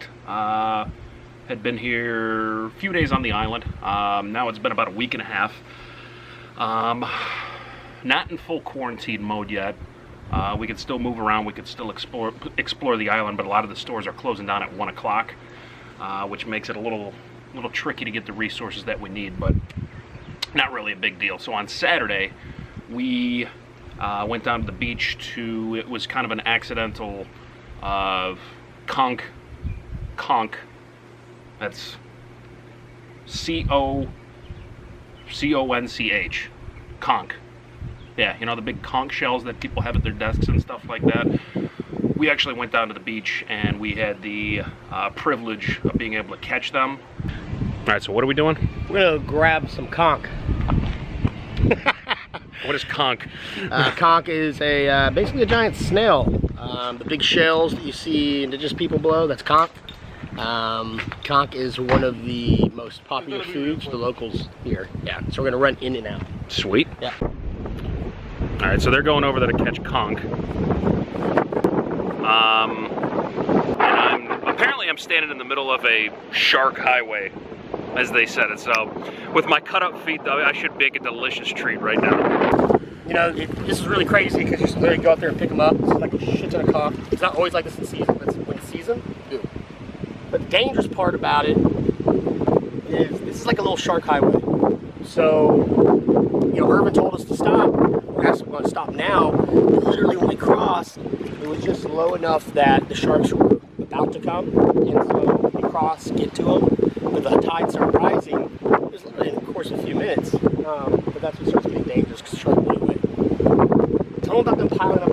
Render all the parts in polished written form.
sucked. Had been here a few days on the island. Now it's been about a week and a half. Not in full quarantine mode yet. We could still move around, we could still explore the island, but a lot of the stores are closing down at 1 o'clock, which makes it a little tricky to get the resources that we need, but not really a big deal. So on Saturday, we went down to the beach it was kind of an accidental conch. That's C-O-N-C-H. Conch. Yeah, you know, the big conch shells that people have at their desks and stuff like that. We actually went down to the beach and we had the privilege of being able to catch them. All right, so what are we doing? We're gonna grab some conch. What is conch? Conch is basically a giant snail. The big shells that you see indigenous people blow, that's conch. Conch is one of the most popular foods for the locals here. Yeah, so we're gonna run in and out. Sweet. Yeah. All right, so they're going over there to catch conch. And apparently I'm standing in the middle of a shark highway, as they said it. So with my cut up feet though, I should make a delicious treat right now. You know, this is really crazy because you just literally go out there and pick them up. It's like a shit ton of conch. It's not always like this in season, but when it's season. Yeah. But the dangerous part about it is this is like a little shark highway. So, you know, Irvin told us to stop. We're going to stop now. But literally when we crossed, it was just low enough that the sharks were about to come. And so we crossed, get to them. But the tide started rising. It was literally in the course of a few minutes. But that's when it starts getting dangerous because the shark went away. Tell them about them piling up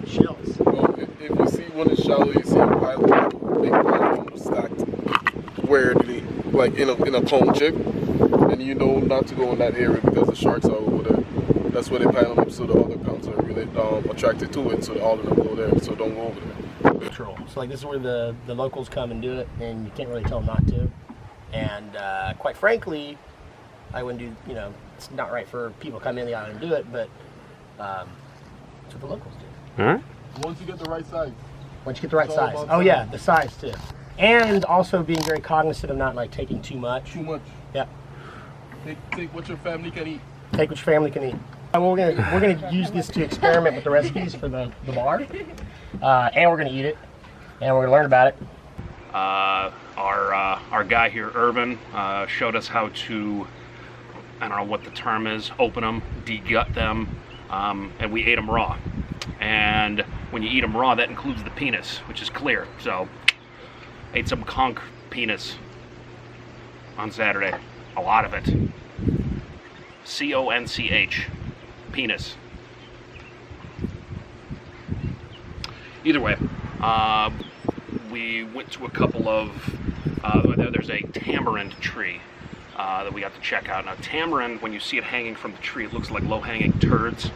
the shells. Well, if you see one is shallow, you see a pile of big pile stacked where they, like in a cone chip, and you know not to go in that area because the sharks are over there. That's where they pile them up, so the other pounds are really attracted to it, so all of them go there, so don't go over there. Patrol. So like this is where the locals come and do it, and you can't really tell them not to. And quite frankly, I wouldn't do, you know, it's not right for people to come in the island and do it, but that's what the locals do. All right. Once you get the right size. Once you get the right size. Oh yeah, the size too. And also being very cognizant of not like taking too much. Too much. Yeah. Take what your family can eat. Take what your family can eat. We're gonna use this to experiment with the recipes for the bar, and we're gonna eat it, and we're gonna learn about it. Our guy here, Irvin, showed us how to, I don't know what the term is, open them, de-gut them, and we ate them raw. And when you eat them raw, that includes the penis, which is clear. So, ate some conch penis on Saturday. A lot of it. C-O-N-C-H. Penis. Either way, we went to a couple of, there's a tamarind tree that we got to check out. Now tamarind, when you see it hanging from the tree, it looks like low-hanging turds.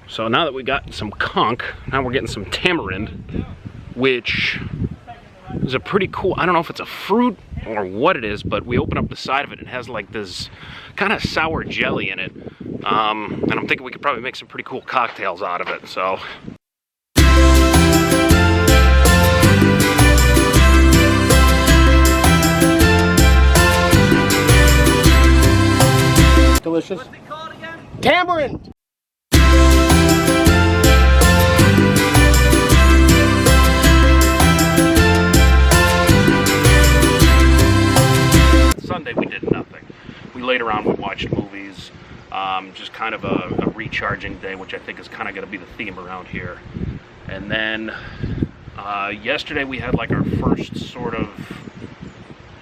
So now that we got some conch, now we're getting some tamarind, which is a pretty cool, I don't know if it's a fruit or what it is, but we open up the side of it and it has like this kind of sour jelly in it. And I'm thinking we could probably make some pretty cool cocktails out of it, so. Delicious. What's it called again? Tamarind! Sunday we did nothing. We laid around, we watched movies, just kind of a recharging day, which I think is kind of going to be the theme around here. And then yesterday we had like our first sort of,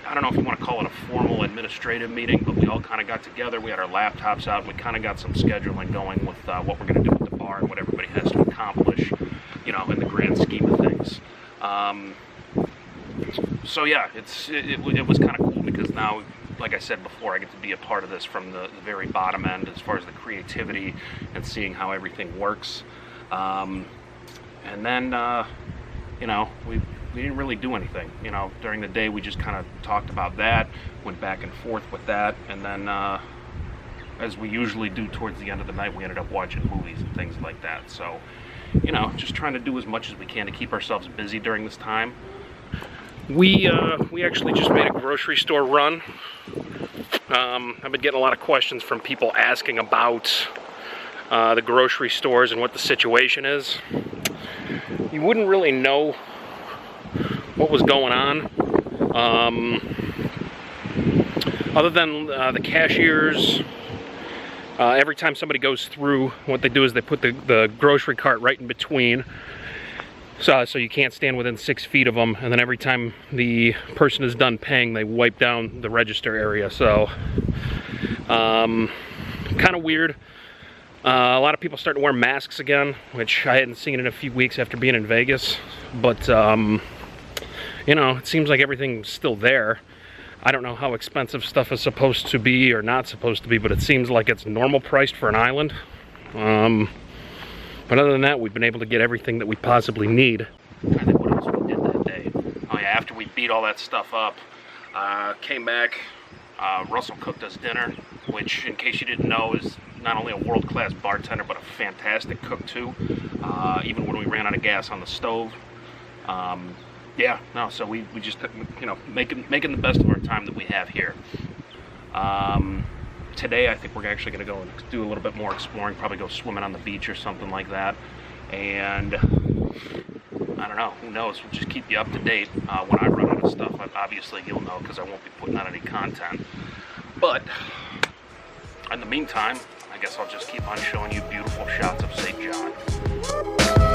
I don't know if you want to call it a formal administrative meeting, but we all kind of got together, we had our laptops out, and we kind of got some scheduling going with what we're going to do with the bar and what everybody has to accomplish, you know, in the grand scheme of things. So yeah, it was kind of cool because now, like I said before, I get to be a part of this from the very bottom end as far as the creativity and seeing how everything works. And then, you know, we didn't really do anything. You know, during the day we just kind of talked about that, went back and forth with that, and then as we usually do towards the end of the night, we ended up watching movies and things like that. So, you know, just trying to do as much as we can to keep ourselves busy during this time. We actually just made a grocery store run. I've been getting a lot of questions from people asking about the grocery stores and what the situation is. You wouldn't really know what was going on, other than the cashiers. Every time somebody goes through, what they do is they put the grocery cart right in between, so you can't stand within 6 feet of them, and then every time the person is done paying, they wipe down the register area. So kind of weird. A lot of people starting to wear masks again, which I hadn't seen in a few weeks after being in Vegas. But, you know, it seems like everything's still there. I don't know how expensive stuff is supposed to be or not supposed to be, but it seems like it's normal priced for an island. But other than that, we've been able to get everything that we possibly need. I think what else we did that day. Oh yeah, after we beat all that stuff up, came back, Russell cooked us dinner, which, in case you didn't know, is not only a world-class bartender, but a fantastic cook too, even when we ran out of gas on the stove. Yeah, no, so we just, you know, making the best of our time that we have here. Today I think we're actually going to go and do a little bit more exploring, probably go swimming on the beach or something like that. And I don't know, who knows, we'll just keep you up to date. When I run out of stuff, obviously you'll know, because I won't be putting out any content. But in the meantime, I guess I'll just keep on showing you beautiful shots of St. John.